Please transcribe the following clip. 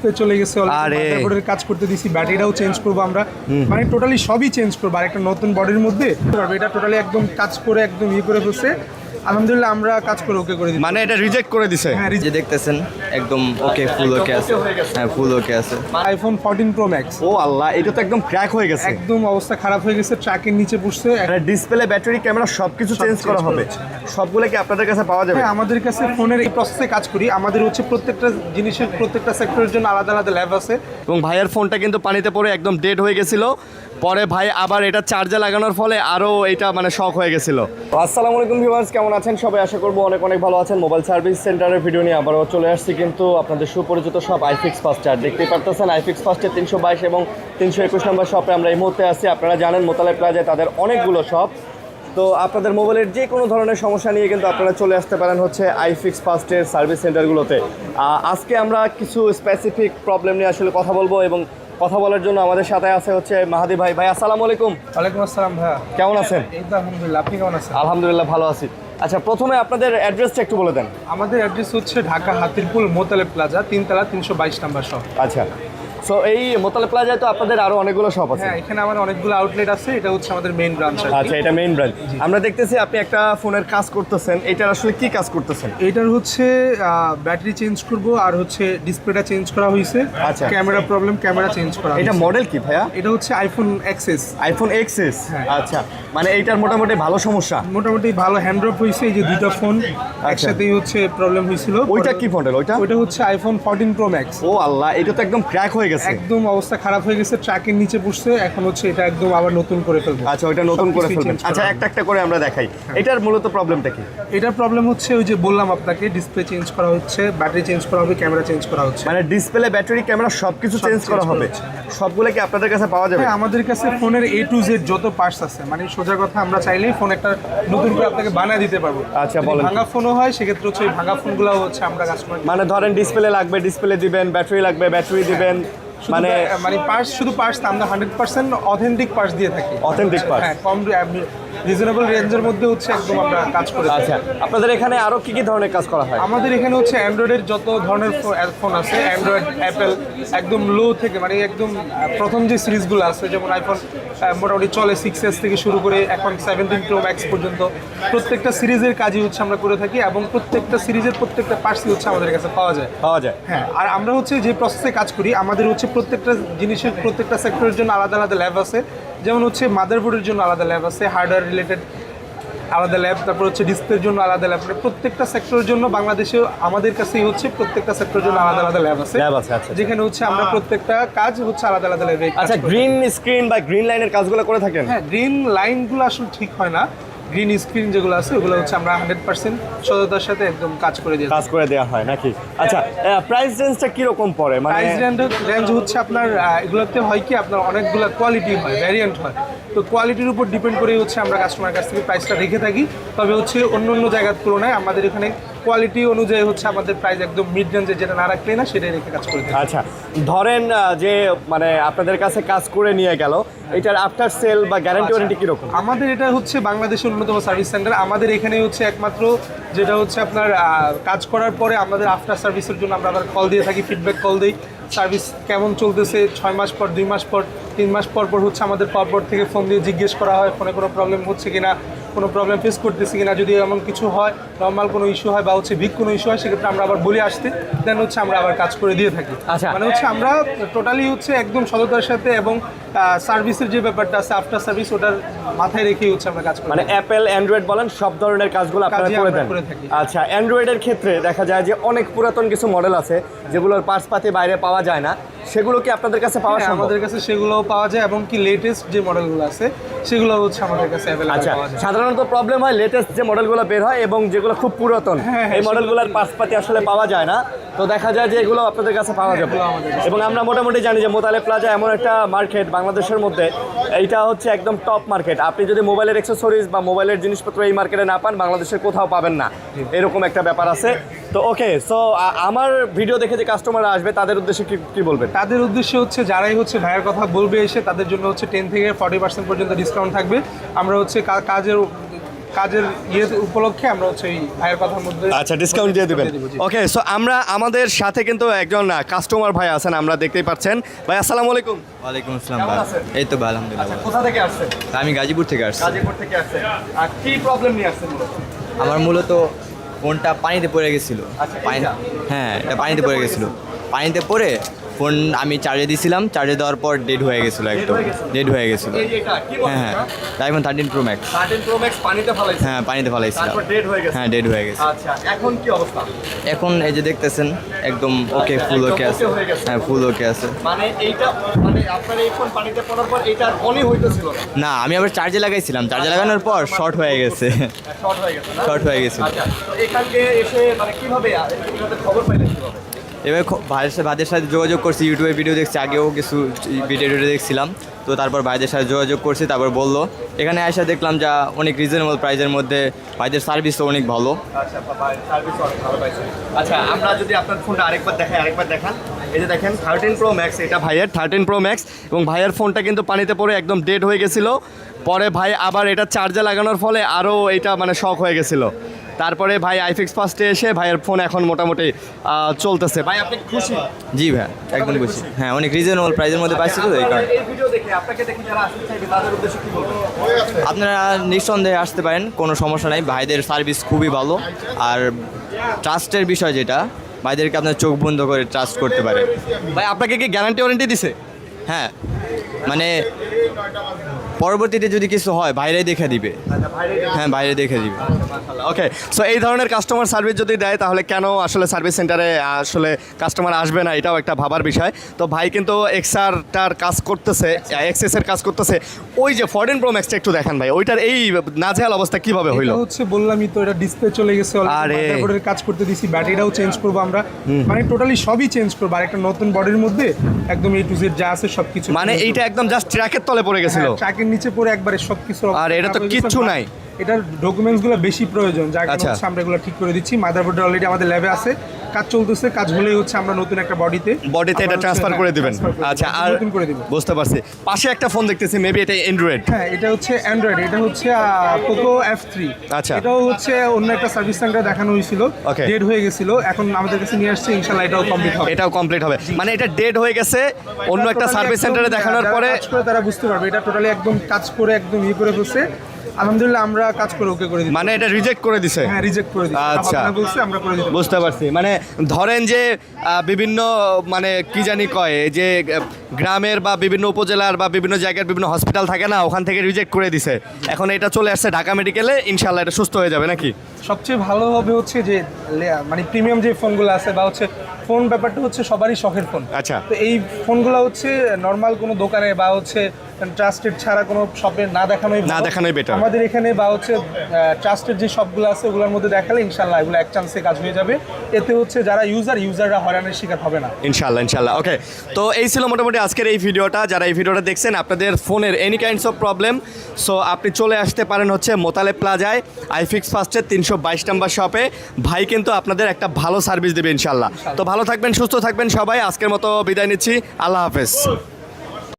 Display চলে গেছে, মাদারবোর্ডের কাজ করতে দিছি, ব্যাটারিটাও চেঞ্জ করবো আমরা, মানে টোটালি সবই চেঞ্জ করবো আর একটা নতুন বডির মধ্যে। এটা টোটালি একদম কাজ করে একদম করে ফেলছে, আলহামদুলিল্লাহ আমরা কাজ করে ওকে করে দিই। মানে এটা রিজেক্ট করে দিছে? হ্যাঁ, যে দেখতেছেন একদম ওকে, ফুল ওকে আছে। হ্যাঁ, ফুল ওকে আছে। IPhone 14 pro max. ও আল্লাহ, এটা তো একদম ক্র্যাক হয়ে গেছে, একদম অবস্থা খারাপ হয়ে গেছে, ট্র্যাকের নিচে পড়ছে। ডিসপ্লে, ব্যাটারি, ক্যামেরা সবকিছু চেঞ্জ করা হবে। সবগুলো কি আপনাদের কাছে পাওয়া যাবে? হ্যাঁ, আমাদের কাছে ফোনের এই প্রসেসে কাজ করি। আমাদের হচ্ছে প্রত্যেকটা জিনিসের প্রত্যেকটা সেক্টরের জন্য আলাদা আলাদা ল্যাব আছে। এবং ভাইয়ের ফোনটা কিন্তু পানিতে পড়ে একদম ডেড হয়ে গেছিল, পরে ভাই আবার এটা চার্জে লাগানোর ফলে আরও এটা মানে শক হয়ে গেছিল। আসসালামু আলাইকুম ভিউয়ার্স, কেমন আছেন সবাই? আশা করবো অনেক অনেক ভালো আছেন। মোবাইল সার্ভিস সেন্টারের ভিডিও নিয়ে আবারও চলে আসছি, কিন্তু আপনাদের সুপরিচিত সব আইফিক্স ফাস্টার। দেখতেই পারতেছেন আইফিক্স ফাস্টের 322 এবং 321 নম্বর শপে আমরা এই মুহূর্তে আছি। আপনারা জানেন মোতালেব প্লাজায় তাদের অনেকগুলো শপ। তো আপনাদের মোবাইলের যে কোনো ধরনের সমস্যা নিয়ে কিন্তু আপনারা চলে আসতে পারেন হচ্ছে আইফিক্স ফাস্টের সার্ভিস সেন্টারগুলোতে। আজকে আমরা কিছু স্পেসিফিক প্রবলেম নিয়ে আসলে কথা বলবো, এবং কথা বলার জন্য আমাদের সাথে আছে হচ্ছে মাহাদি ভাই। ভাই আসসালামু আলাইকুম। ওয়ালাইকুম আসসালাম ভাইয়া, কেমন আছেন? এই তো আলহামদুলিল্লাহ, আপনি কেমন আছেন? আলহামদুলিল্লাহ ভালো আছি। আচ্ছা, প্রথমে আপনাদের অ্যাড্রেসটা একটু বলে দেন। আমাদের অ্যাড্রেস হচ্ছে ঢাকা হাতিরপুল মোতালেব প্লাজা, 3 তলা 322 নম্বর শপ। আচ্ছা, সো এই মোতালেব প্লাজায় তো আপনাদের আরো অনেকগুলো শপ আছে। হ্যাঁ, এখানে আমার অনেকগুলো আউটলেট আছে, এটা হচ্ছে আমাদের মেইন ব্রাঞ্চ। আচ্ছা, এটা মেইন ব্রাঞ্চ। আমরা দেখতেছি আপনি একটা ফোনের কাজ করতেছেন, এটার আসলে কি কাজ করতেছেন? এটার হচ্ছে ব্যাটারি চেঞ্জ করব, আর হচ্ছে ডিসপ্লেটা চেঞ্জ করা হয়েছে। আচ্ছা। ক্যামেরা প্রবলেম, ক্যামেরা চেঞ্জ করা এটা হয়েছে। মডেল কি ভাইয়া? এটা হচ্ছে আইফোন এক্সএস। IPhone XS. হ্যাঁ। আচ্ছা, মানে এইটার মোটামুটি ভালো সমস্যা। মোটামুটি ভালো হ্যান্ড ড্রপ হয়েছে, এই যে দুইটা ফোন একসাথেই হচ্ছে প্রবলেম হয়েছিল। ওইটা কি মডেল? ওইটা হচ্ছে আইফোন 14 প্রো ম্যাক্স। ও আল্লাহ, এটা তো একদম ক্র্যাক হয়ে গেছে, একদম অবস্থা খারাপ হয়ে গেছে, ট্র্যাকের নিচে পড়ছে। এখন হচ্ছে এটা একদম আবার নতুন করে ফেলবো। আচ্ছা, ওইটা নতুন করে ফেলবেন। আচ্ছা, একটা একটা করে আমরা দেখাই। এটার মূলত প্রবলেমটা কি? এটার প্রবলেম হচ্ছে ওই যে বললাম আপনাকে, ডিসপ্লে চেঞ্জ করা হচ্ছে, ব্যাটারি চেঞ্জ করা হবে, ক্যামেরা চেঞ্জ করা হচ্ছে। মানে ডিসপ্লে, ব্যাটারি, ক্যামেরা সবকিছু চেঞ্জ change করা করা হবে। হচ্ছে। সবগুলো কি আপনাদের কাছে পাওয়া যাবে? হ্যাঁ, আমাদের কাছে ফোনের A to Z যত পার্টস আছে, মানে সোজা কথা, আমরা চাইলেই ফোন একটা নতুন করে আপনাকে বানিয়ে দিতে পারবো। আচ্ছা, যদি বলেন। ভাঙা ফোনও হয় সেক্ষেত্রে হচ্ছে এই ভাঙা ফোনগুলো হচ্ছে আমরা কাস্টমার, মানে ধরেন ডিসপ্লে লাগবে, ডিসপ্লে দিবেন, ব্যাটারি লাগবে, ব্যাটারি দিবেন, মানে মানে পার্টস, শুধু পার্টস না, আমরা 100% অথেন্টিক পার্টস দিয়ে থাকি। Authentic parts. হ্যাঁ, কম রিজনেবল রেঞ্জের মধ্যে হচ্ছে একদম আমরা কাজ করে থাকি। আচ্ছা, আপনাদের এখানে আরো কি কি ধরনের কাজ করা হয়? আমাদের এখানে হচ্ছে অ্যান্ড্রয়েডের যত ধরনের ফোন আছে, অ্যান্ড্রয়েড, অ্যাপেল, একদম লো থেকে, মানে একদম প্রথম যে সিরিজগুলো আছে, যেমন আইফোন মোটামুটি চলে 6s থেকে শুরু করে এখন 17 প্রো ম্যাক্স পর্যন্ত, প্রত্যেকটা সিরিজের কাজই হচ্ছে আমরা করে থাকি, এবং প্রত্যেকটা সিরিজের প্রত্যেকটা পার্টসই হচ্ছে আমাদের কাছে পাওয়া যায়। হ্যাঁ, আর আমরা হচ্ছে যে প্রসেসে কাজ করি, আমাদের হচ্ছে প্রত্যেকটা জিনিসের প্রত্যেকটা সেক্টরের জন্য আলাদা আলাদা ল্যাব আছে। যেমন হচ্ছে মাদারবোর্ডের জন্য আলাদা ল্যাব আছে, হার্ডওয়্যার রিলেটেড আলাদা ল্যাব, তারপর হচ্ছে ডিসপ্লের জন্য আলাদা ল্যাব, মানে প্রত্যেকটা সেক্টরের জন্য বাংলাদেশে আমাদের কাছেই হচ্ছে প্রত্যেকটা সেক্টরের জন্য আলাদা আলাদা ল্যাব আছে। আচ্ছা, যেখানে হচ্ছে আমরা প্রত্যেকটা কাজ হচ্ছে আলাদা আলাদা ল্যাবে। আচ্ছা, গ্রিন স্ক্রিন বা গ্রিন লাইনের কাজগুলো করে থাকেন? হ্যাঁ, গ্রিন লাইনগুলো আসলে ঠিক হয় না, গ্রিন স্ক্রিন যেগুলো আছে ওগুলো হচ্ছে আমরা 100% সততার সাথে একদম কাজ করে দেওয়া হয় নাকি? আচ্ছা, প্রাইস রেঞ্জটা কিরকম পড়ে? মানে প্রাইস রেঞ্জ হচ্ছে আপনার এগুলোতে হয় কি, আপনার অনেকগুলো কোয়ালিটি হয়, ভ্যারিয়েন্ট হয়, তো কোয়ালিটির উপর ডিপেন্ড করেই হচ্ছে আমরা কাস্টমারের কাছ থেকে প্রাইসটা রেখে থাকি। তবে হচ্ছে অন্য অন্য জায়গার তুলনায় আমাদের এখানে কোয়ালিটি অনুযায়ী হচ্ছে আমাদের প্রাইস একদম মিড রেঞ্জে, যেটা না রাখলেই না সেটাই রেখে কাজ করে থাকি। আচ্ছা, ধরেন যে মানে আপনাদের কাছে কাজ করে নিয়ে গেল, এটার আফটার সেল বা গ্যারান্টি ওয়ারেন্টি কিরকম? আমাদের এটা হচ্ছে বাংলাদেশের অন্যতম সার্ভিস সেন্টার। আমাদের এখানে হচ্ছে একমাত্র যেটা হচ্ছে আপনার কাজ করার পরে আমাদের আফটার সার্ভিসের জন্য আমরা আবার কল দিয়ে থাকি, ফিডব্যাক কল দিই, সার্ভিস কেমন চলতেছে, 6 মাস পর, 2 মাস পর, 3 মাস পর পর হচ্ছে আমাদের পরপর থেকে ফোন দিয়ে জিজ্ঞেস করা হয় ফোনে কোনো প্রবলেম হচ্ছে কিনা, কোনো প্রবলেম ফেস করতেছি কিনা। যদি এমন কিছু হয়, নর্মাল কোনো ইস্যু হয় বা হচ্ছে বিগ কোনো ইস্যু হয়, সেক্ষেত্রে আমরা আবার বলে আসতে, দেন হচ্ছে আমরা আবার কাজ করে দিয়ে থাকি। আচ্ছা, মানে হচ্ছে আমরা টোটালি হচ্ছে একদম সততার সাথে, এবং সার্ভিসের যে ব্যাপারটা আছে আফটার সার্ভিস, ওটার মাথায় রেখেই হচ্ছে আমরা কাজ করি। মানে অ্যাপেল, অ্যান্ড্রয়েড বলেন, সব ধরনের কাজগুলো আপনারা করে থাকি। আচ্ছা, অ্যান্ড্রয়েডের ক্ষেত্রে দেখা যায় যে অনেক পুরাতন কিছু মডেল আছে যেগুলোর পার্টসপাতি বাইরে পাওয়া যায় না, সেগুলো কি আপনাদের কাছে পাওয়া সম্ভব? আমাদের কাছে সেগুলোও পাওয়া যায়, এবং কি লেটেস্ট যে মডেলগুলো আছে সেগুলো হচ্ছে আমাদের কাছে অ্যাভেলেবল আচ্ছা, পাওয়া যায়। সাধারণত প্রবলেম হয় লেটেস্ট যে মডেলগুলো বের হয় এবং যেগুলো খুব পুরাতন, এই মডেলগুলোর পার্টসপাতি আসলে পাওয়া যায় না, তো দেখা যায় যে এগুলো আপনাদের কাছে পাওয়া যাবে। এবং আমরা মোটামুটি জানি যে মোতালেব প্লাজা এমন একটা মার্কেট বাংলাদেশের মধ্যে, এইটা হচ্ছে একদম টপ মার্কেট। আপনি যদি মোবাইলের অ্যাক্সেসরিজ বা মোবাইলের জিনিসপত্র এই মার্কেটে না পান, বাংলাদেশের কোথাও পাবেন না, এরকম একটা ব্যাপার আছে। তো ওকে, সো আমার ভিডিও দেখে যে কাস্টমাররা আসবে তাদের উদ্দেশ্যে কি বলবেন? তাদের উদ্দেশ্য হচ্ছে যারাই হচ্ছে ভাইয়ের কথা বলবে এসে, তাদের জন্য হচ্ছে 10 থেকে 40% পর্যন্ত ডিসকাউন্ট থাকবে। আমরা হচ্ছে কাজের কাজের ইয়ে উপলক্ষে আমরা হচ্ছে এই ভাইয়ের কথার মধ্যে আচ্ছা, ডিসকাউন্ট দিয়ে দিবেন। দিয়ে দিব, জি। ওকে, সো আমরা আমাদের সাথে কিন্তু একজন কাস্টমার ভাই আছেন, আমরা দেখতেই পাচ্ছেন। ভাই আসসালামু আলাইকুম। ওয়ালাইকুম আসসালাম কেমন ভাই। আছেন? এই তো ভাই, আলহামদুলিল্লাহ আচ্ছা, ভালো। কোথা থেকে আসছেন? আমি গাজীপুর থেকে আসছি। গাজীপুর থেকে আসছেন। আর কি প্রবলেম নিয়ে আসছেন মূলত? আমার মূলত ফোনটা পানিতে পড়ে গেছিল। আচ্ছা, পানি- এইটা? হ্যাঁ, এটা পানিতে পড়ে গেছিল। পানিতে পড়ে ফোন আমি চার্জে দিয়েছিলাম, চার্জে দেওয়ার পর ডেড হয়ে গেছিল, একদম হয়ে গেছিল? ডেড হয়ে গেছিল। এই এটা কি বলেন? হ্যাঁ হ্যাঁ, iPhone 13 pro max. 13 pro max পানিতে ফেলাইছে। হ্যাঁ, পানিতে ফেলাইছিলাম। তারপর ডেড হয়ে গেছে। হ্যাঁ, ডেড হয়ে গেছে। আচ্ছা, এখন কি অবস্থা? এখন এই যে দেখতেছেন একদম ওকে, ফুল একদম ওকে আছে। okay হয়ে গেছে। হ্যাঁ, ফুল ওকে আছে। মানে এইটা মানে আপনার এই ফোন পানিতে পড়ার পর এটা অনই হইতেছিল না, না, আমি আবার চার্জে লাগাইছিলাম, চার্জে লাগানোর পর শর্ট হয়ে গেছে। শর্ট হয়ে গেছে না? শর্ট হয়ে গেছিল। আচ্ছা, তো এখানকে এসে মানে কিভাবে এটাতে খবর পাইলেন কিভাবে? এবার ভাইদের সাথে যোগাযোগ করছি, ইউটিউবে ভিডিও দেখছি, আগেও কিছু ভিডিও দেখছিলাম, তো তারপর ভাইদের সাথে যোগাযোগ করছি, তারপর বললো এখানে এসে দেখলাম যা অনেক রিজনেবল প্রাইসের মধ্যে, ভাইদের সার্ভিসও অনেক ভালো। আচ্ছা, সার্ভিস অনেক ভালো পাইছেন। আচ্ছা, আমরা যদি আপনার ফোনটা আরেকবার দেখান, এই যে দেখেন 13 প্রো ম্যাক্স, এটা ভাইয়ের 13 প্রো ম্যাক্স, এবং ভাইয়ের ফোনটা কিন্তু পানিতে পড়ে একদম ডেড হয়ে গেছিলো। পরে ভাই আবার এটা চার্জে লাগানোর ফলে আরও এটা মানে শক হয়ে গেছিলো। তারপরে ভাই আইফিক্স ফার্স্টে এসে ভাইয়ের ফোন এখন মোটামুটি চলতেছে। ভাই আপনি খুশি? জি ভাই, একদম খুশি। হ্যাঁ, অনেক রিজনেবল প্রাইসের মধ্যে পাইছি তো, এই কারণে। এই ভিডিও দেখে আপনাকে দেখে যারা আসতে চাইবে তাদের উদ্দেশ্যে কি বলবেন? আপনারা নিঃসন্দেহে আসতে পারেন, কোনো সমস্যা নাই, ভাইদের সার্ভিস খুবই ভালো। আর ট্রাস্টের বিষয় যেটা, ভাইদেরকে আপনার চোখ বন্ধ করে ট্রাস্ট করতে পারেন। ভাই আপনাকে কি গ্যারান্টি ওয়ারেন্টি দিছে? হ্যাঁ, মানে পরবর্তীতে যদি কিছু হয় বাইরেই দেখে দিবে। হ্যাঁ, বাইরে দেখে দিবে। ওকে, সো এই ধরনের কাস্টমার সার্ভিস যদি দেয় তাহলে কেন আসলে সার্ভিস সেন্টারে আসলে কাস্টমার আসবে না, এটাও একটা ভাবার বিষয়। তো ভাই কিন্তু এক্সআরটার কাজ করতেছে, এক্সএসের কাজ করতেছে। ওই যে 14 প্রো ম্যাক্সটা একটু দেখেন ভাই, ওইটার এই নাজেহাল অবস্থা কিভাবে হইলো? এটা হচ্ছে বললামই তো, এটা ডিসপ্লে চলে গেছে, আরে। মাদারবোর্ডের কাজ করতে দিছি, ব্যাটারিটাও চেঞ্জ করবো আমরা, মানে টোটালি সবই চেঞ্জ করবো, আর একটা নতুন বডির মধ্যে একদম A to Z যা আছে সবকিছু। মানে এইটা একদম জাস্ট ট্র্যাকের তলে পড়ে গেছিল। ট্রাকের নিচে পড়ে একবারে সবকিছু। আর এটা তো কিচ্ছু নাই। এটার ডকুমেন্টসগুলো বেশি প্রয়োজন, যার কারণে আচ্ছা। হচ্ছে আমরা এগুলো ঠিক করে দিচ্ছি। মাদারবোর্ডে অলরেডি আমাদের ল্যাবে আছে, কাজ চলতেছে, কাজ হলেই হচ্ছে আমরা নতুন একটা বডিতে এটা ট্রান্সফার করে দিবেন। আচ্ছা, আর নতুন করে দিব। বুঝতে পারছি। পাশে একটা ফোন দেখতেছি, মেবি এটা অ্যান্ড্রয়েড। হ্যাঁ, এটা হচ্ছে অ্যান্ড্রয়েড, এটা হচ্ছে পোকো F3। আচ্ছা। এটাও হচ্ছে অন্য একটা সার্ভিস সেন্টারে দেখানো হয়েছিল, Okay. ডেড হয়ে গেছিল, এখন আমাদের কাছে নিয়ে আসছে, ইনশাআল্লাহ এটাও কমপ্লিট হবে। এটাও কমপ্লিট হবে, মানে এটা ডেড হয়ে গেছে অন্য একটা Totally সার্ভিস একদম, সেন্টারে দেখানোর যারা পরে। কাজ করে তারা বুঝতে পারবে, এটা টোটালি একদম কাজ করে একদম ইয়ে করে ফেলছে। আলহামদুলিল্লাহ, আমরা কাজ করে ওকে করে দিচ্ছি। মানে এটা রিজেক্ট করে দিছে। হ্যাঁ, রিজেক্ট করে দিচ্ছি। আচ্ছা। আপনারা বলছে আমরা করে দিচ্ছি। বুঝতে পারছি, মানে ধরেন যে বিভিন্ন মানে কি জানি কয় এই যে গ্রামের বা বিভিন্ন উপজেলার বা বিভিন্ন জায়গার বিভিন্ন হসপিটাল থাকে না, ওখান থেকে রিজেক্ট করে দিছে। এখন এটা চলে আসছে ঢাকা মেডিকেলে, ইনশাল্লাহ এটা সুস্থ হয়ে যাবে নাকি? সবচেয়ে ভালো হবে হচ্ছে যে মানে প্রিমিয়াম যে ফোনগুলো আছে বা হচ্ছে ফোন ব্যাপারটা হচ্ছে সবারই শখের ফোন। আচ্ছা। তো এই ফোনগুলো হচ্ছে নর্মাল কোনো দোকানে বা হচ্ছে ট্রাস্টেড ছাড়া কোনো শপে না দেখানোই ভালো। না দেখানোই better। আমাদের এখানে বা হচ্ছে ট্রাস্টেড যে শপগুলো আছে ওগুলোর মধ্যে দেখালে ইনশাল্লাহ এগুলো এক চান্সে কাজ হয়ে যাবে। এতে হচ্ছে যারা ইউজাররা হয়রানির শিকার হবে না। ইনশাল্লাহ। ওকে, তো এই ছিল মোটামুটি আজকের এই ভিডিওটা। যারা এই ভিডিওটা দেখছেন, আপনাদের ফোনের any kinds of problem, so আপনি চলে আসতে পারেন হচ্ছে মোতালেব প্লাজায় আইফিক্স ফার্স্টের 322 নম্বর শপে। ভাই কিন্তু আপনাদের একটা ভালো সার্ভিস দেবে ইনশাল্লাহ। তো ভালো থাকবেন, সুস্থ থাকবেন সবাই। আজকের মতো বিদায় নিচ্ছি, আল্লাহ হাফেজ।